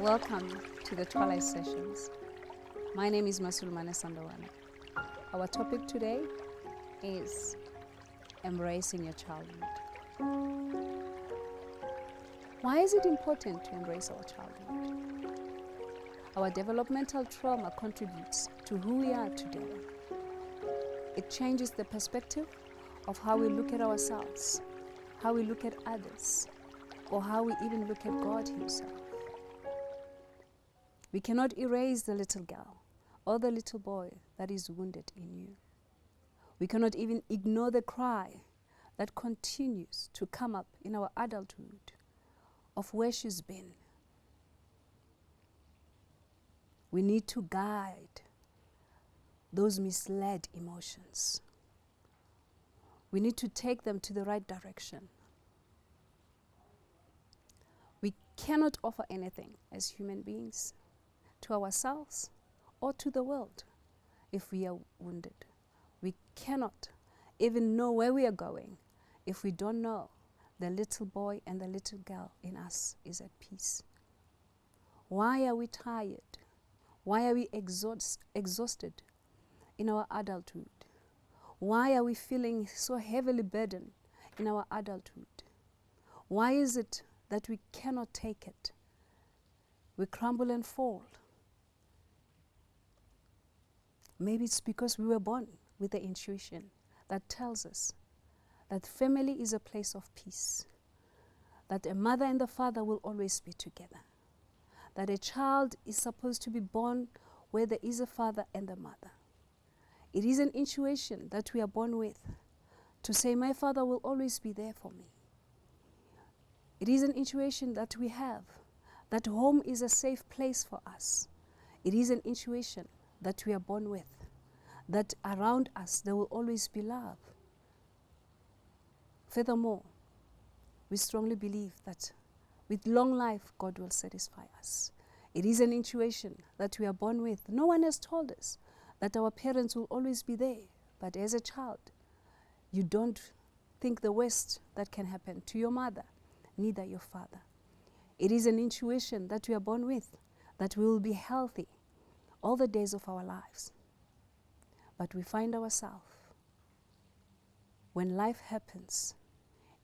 Welcome to the Twilight Sessions. My name is Masulmane Sandawana. Our topic today is embracing your childhood. Why is it important to embrace our childhood? Our developmental trauma contributes to who we are today. It changes the perspective of how we look at ourselves, how we look at others, or how we even look at God Himself. We cannot erase the little girl or the little boy that is wounded in you. We cannot even ignore the cry that continues to come up in our adulthood of where she's been. We need to guide those misled emotions. We need to take them to the right direction. We cannot offer anything as human beings to ourselves or to the world if we are wounded. We cannot even know where we are going if we don't know the little boy and the little girl in us is at peace. Why are we tired? Why are we exhausted in our adulthood? Why are we feeling so heavily burdened in our adulthood? Why is it that we cannot take it? We crumble and fall. Maybe it's because we were born with the intuition that tells us that family is a place of peace, that a mother and the father will always be together, that a child is supposed to be born where there is a father and a mother. It is an intuition that we are born with to say, my father will always be there for me. It is an intuition that we have that home is a safe place for us. It is an intuition that we are born with, that around us there will always be love. Furthermore, we strongly believe that with long life, God will satisfy us. It is an intuition that we are born with. No one has told us that our parents will always be there, but as a child, you don't think the worst that can happen to your mother, neither your father. It is an intuition that we are born with, that we will be healthy all the days of our lives. But we find ourselves, when life happens,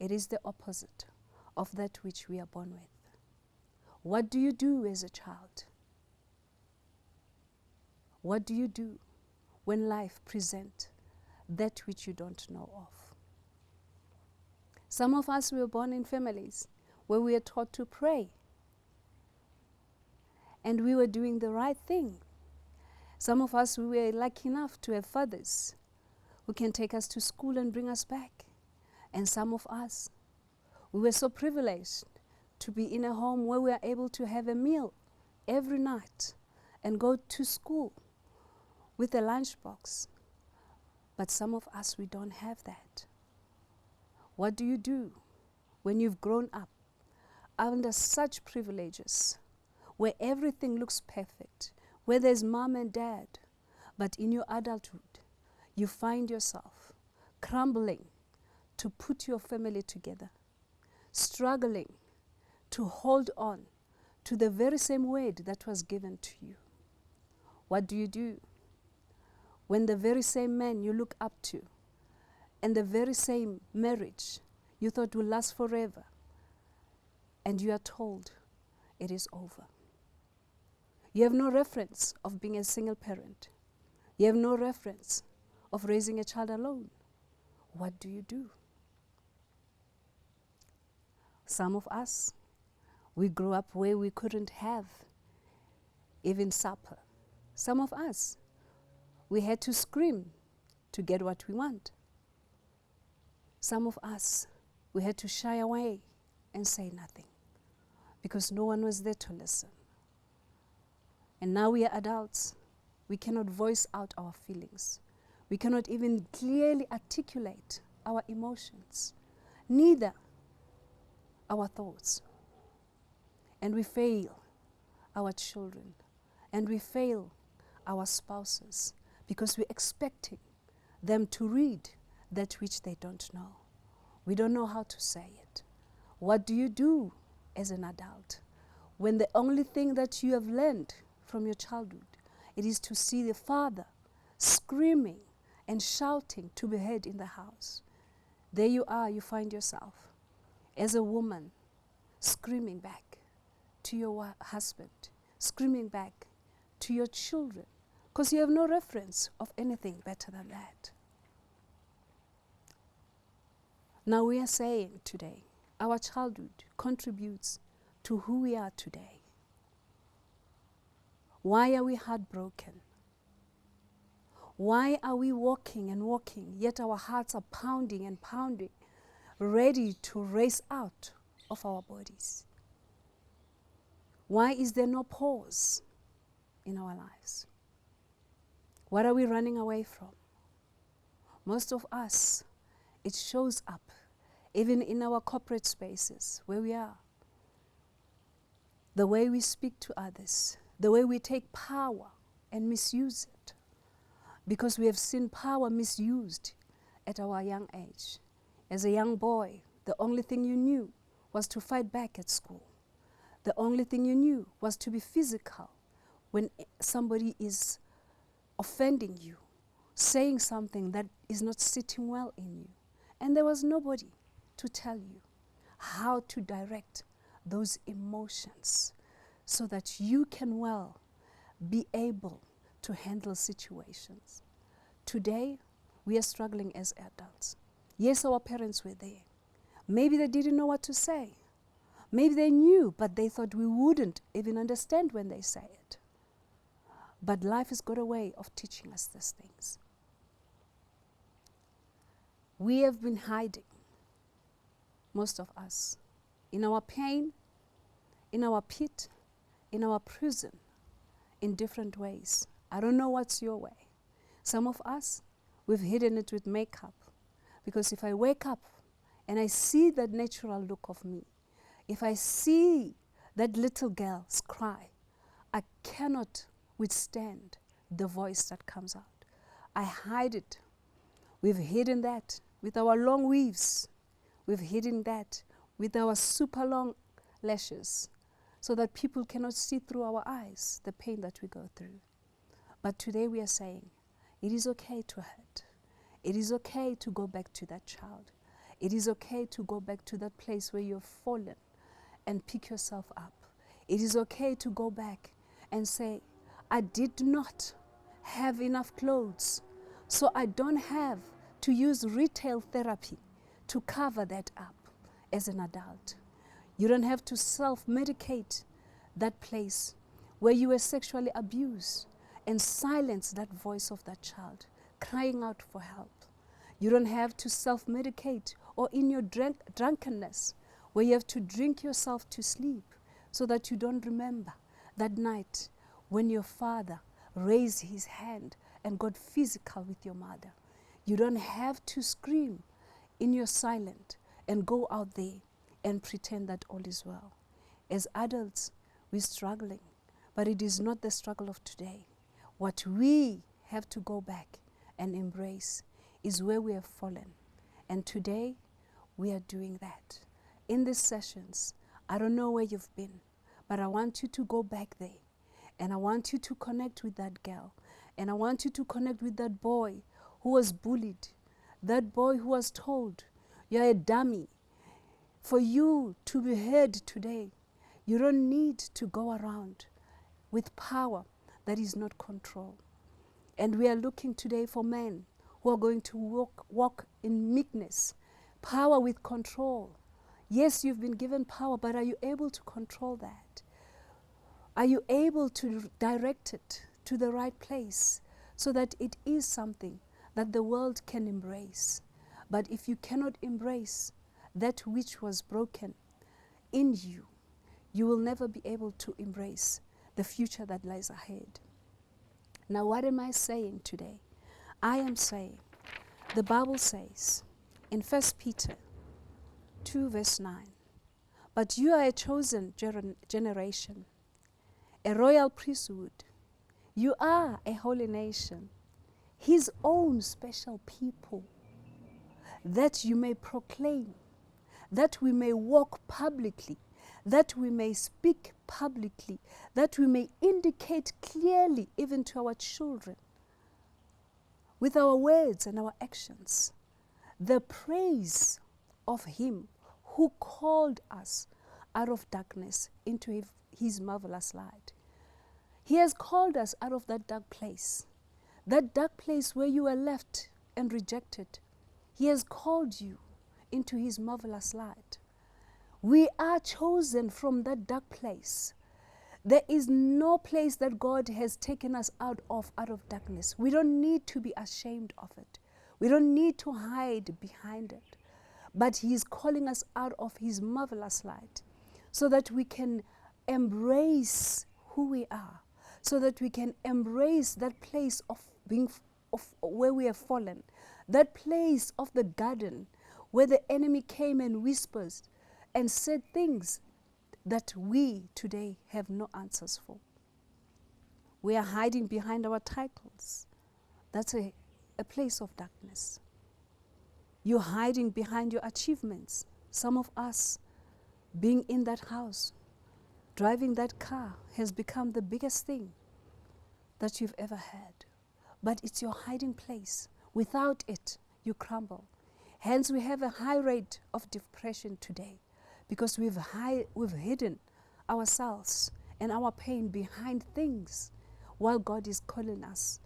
it is the opposite of that which we are born with. What do you do as a child? What do you do when life presents that which you don't know of? Some of us were born in families where we are taught to pray, and we were doing the right thing. Some of us, we were lucky enough to have fathers who can take us to school and bring us back. And some of us, we were so privileged to be in a home where we are able to have a meal every night and go to school with a lunchbox. But some of us, we don't have that. What do you do when you've grown up under such privileges, where everything looks perfect, where there's mom and dad, but in your adulthood, you find yourself crumbling to put your family together, struggling to hold on to the very same word that was given to you? What do you do when the very same man you look up to and the very same marriage you thought will last forever, and you are told it is over? You have no reference of being a single parent. You have no reference of raising a child alone. What do you do? Some of us, we grew up where we couldn't have even supper. Some of us, we had to scream to get what we want. Some of us, we had to shy away and say nothing because no one was there to listen. And now we are adults. We cannot voice out our feelings. We cannot even clearly articulate our emotions, neither our thoughts. And we fail our children, and we fail our spouses because we're expecting them to read that which they don't know. We don't know how to say it. What do you do as an adult when the only thing that you have learned from your childhood, it is to see the father screaming and shouting to be heard in the house? There you are, you find yourself as a woman screaming back to your husband, screaming back to your children, because you have no reference of anything better than that. Now we are saying today, our childhood contributes to who we are today. Why are we heartbroken? Why are we walking and walking, yet our hearts are pounding and pounding, ready to race out of our bodies? Why is there no pause in our lives? What are we running away from? Most of us, it shows up even in our corporate spaces where we are. The way we speak to others, the way we take power and misuse it, because we have seen power misused at our young age. As a young boy, the only thing you knew was to fight back at school. The only thing you knew was to be physical when somebody is offending you, saying something that is not sitting well in you. And there was nobody to tell you how to direct those emotions so that you can well be able to handle situations. Today, we are struggling as adults. Yes, our parents were there. Maybe they didn't know what to say. Maybe they knew, but they thought we wouldn't even understand when they say it. But life has got a way of teaching us these things. We have been hiding, most of us, in our pain, in our pit, in our prison, in different ways. I don't know what's your way. Some of us, we've hidden it with makeup. Because if I wake up and I see that natural look of me, if I see that little girl's cry, I cannot withstand the voice that comes out. I hide it. We've hidden that with our long weaves. We've hidden that with our super long lashes so that people cannot see through our eyes the pain that we go through. But today we are saying, it is okay to hurt. It is okay to go back to that child. It is okay to go back to that place where you've fallen and pick yourself up. It is okay to go back and say, I did not have enough clothes, so I don't have to use retail therapy to cover that up as an adult. You don't have to self-medicate that place where you were sexually abused and silence that voice of that child crying out for help. You don't have to self-medicate or in your drunkenness where you have to drink yourself to sleep so that you don't remember that night when your father raised his hand and got physical with your mother. You don't have to scream in your silence and go out there and pretend that all is well. As adults, we're struggling, but it is not the struggle of today. What we have to go back and embrace is where we have fallen. And today, we are doing that. In these sessions, I don't know where you've been, but I want you to go back there. And I want you to connect with that girl. And I want you to connect with that boy who was bullied. That boy who was told, you're a dummy. For you to be heard today, you don't need to go around with power that is not control. And we are looking today for men who are going to walk in meekness, power with control. Yes, you've been given power, but are you able to control that? Are you able to direct it to the right place so that it is something that the world can embrace? But if you cannot embrace that which was broken in you, you will never be able to embrace the future that lies ahead. Now, what am I saying today? I am saying, the Bible says in 1 Peter 2 verse 9, but you are a chosen generation, a royal priesthood. You are a holy nation, his own special people, that you may proclaim that we may walk publicly, that we may speak publicly, that we may indicate clearly even to our children, with our words and our actions, the praise of Him who called us out of darkness into His marvelous light. He has called us out of that dark place where you were left and rejected. He has called you into His marvelous light. We are chosen from that dark place. There is no place that God has taken us out of darkness. We don't need to be ashamed of it. We don't need to hide behind it. But He is calling us out of His marvelous light so that we can embrace who we are, so that we can embrace that place of where we have fallen, that place of the garden where the enemy came and whispers and said things that we today have no answers for. We are hiding behind our titles. That's a place of darkness. You're hiding behind your achievements. Some of us, being in that house, driving that car, has become the biggest thing that you've ever had. But it's your hiding place. Without it, you crumble. Hence, we have a high rate of depression today, because we've hidden ourselves and our pain behind things while God is calling us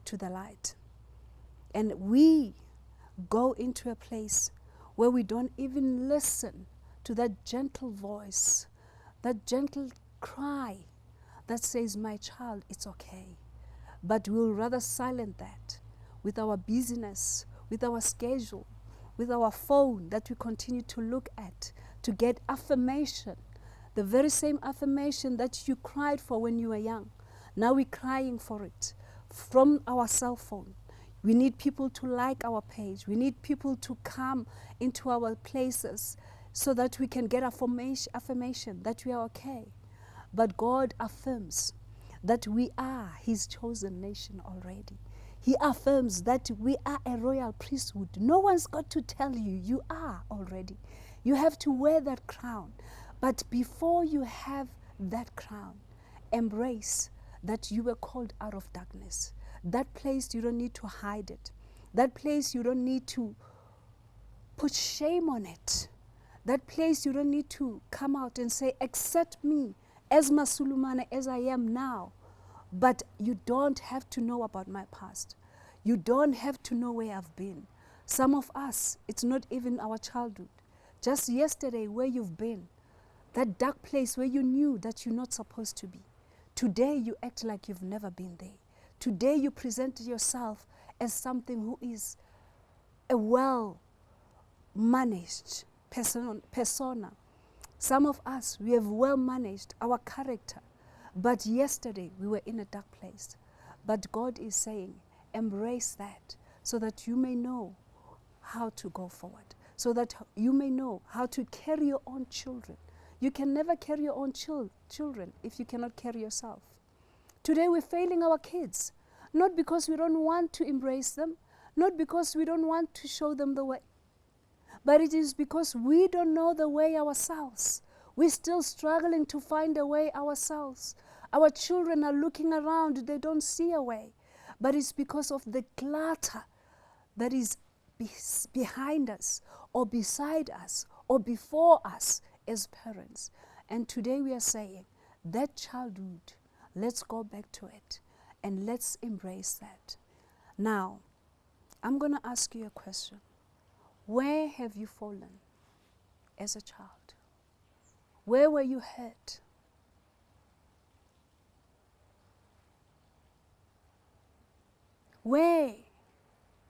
to the light. And we go into a place where we don't even listen to that gentle voice, that gentle cry that says, my child, it's okay. But we'll rather silence that with our busyness, with our schedule, with our phone that we continue to look at, to get affirmation, the very same affirmation that you cried for when you were young. Now we're crying for it from our cell phone. We need people to like our page. We need people to come into our places so that we can get affirmation that we are okay. But God affirms that we are His chosen nation already. He affirms that we are a royal priesthood. No one's got to tell you, you are already. You have to wear that crown. But before you have that crown, embrace that you were called out of darkness. That place, you don't need to hide it. That place, you don't need to put shame on it. That place, you don't need to come out and say, accept me as Masulumane as I am now. But you don't have to know about my past. You don't have to know where I've been. Some of us, it's not even our childhood. Just yesterday, where you've been, that dark place where you knew that you're not supposed to be. Today, you act like you've never been there. Today, you present yourself as something who is a well-managed persona. Some of us, we have well-managed our character. But yesterday, we were in a dark place. But God is saying, embrace that so that you may know how to go forward, so that you may know how to carry your own children. You can never carry your own children if you cannot carry yourself. Today, we're failing our kids, not because we don't want to embrace them, not because we don't want to show them the way, but it is because we don't know the way ourselves. We're still struggling to find a way ourselves. Our children are looking around, they don't see a way. But it's because of the clutter that is behind us, or beside us, or before us as parents. And today we are saying, that childhood, let's go back to it, and let's embrace that. Now, I'm going to ask you a question. Where have you fallen as a child? Where were you hurt? Where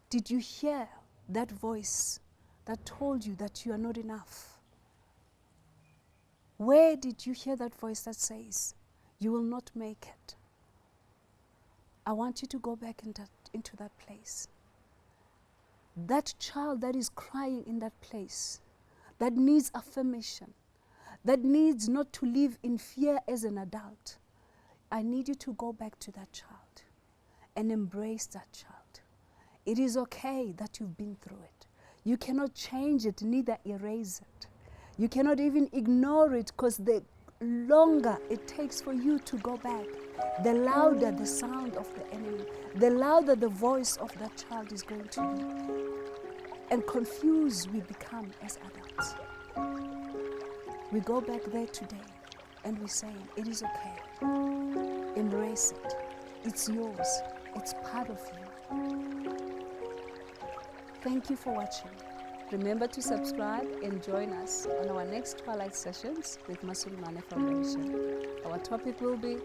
did you hear that voice that told you that you are not enough? Where did you hear that voice that says, you will not make it? I want you to go back into that place. That child that is crying in that place, that needs affirmation, that needs not to live in fear as an adult, I need you to go back to that child and embrace that child. It is okay that you've been through it. You cannot change it, neither erase it. You cannot even ignore it, because the longer it takes for you to go back, the louder the sound of the enemy, the louder the voice of that child is going to be. And confused we become as adults. We go back there today and we say, it is okay. Embrace it. It's yours. It's part of you. Thank you for watching. Remember to subscribe and join us on our next Twilight Sessions with Masulimane Foundation. Our topic will be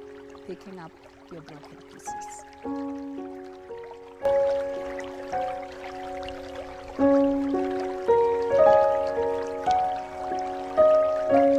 picking up your broken pieces.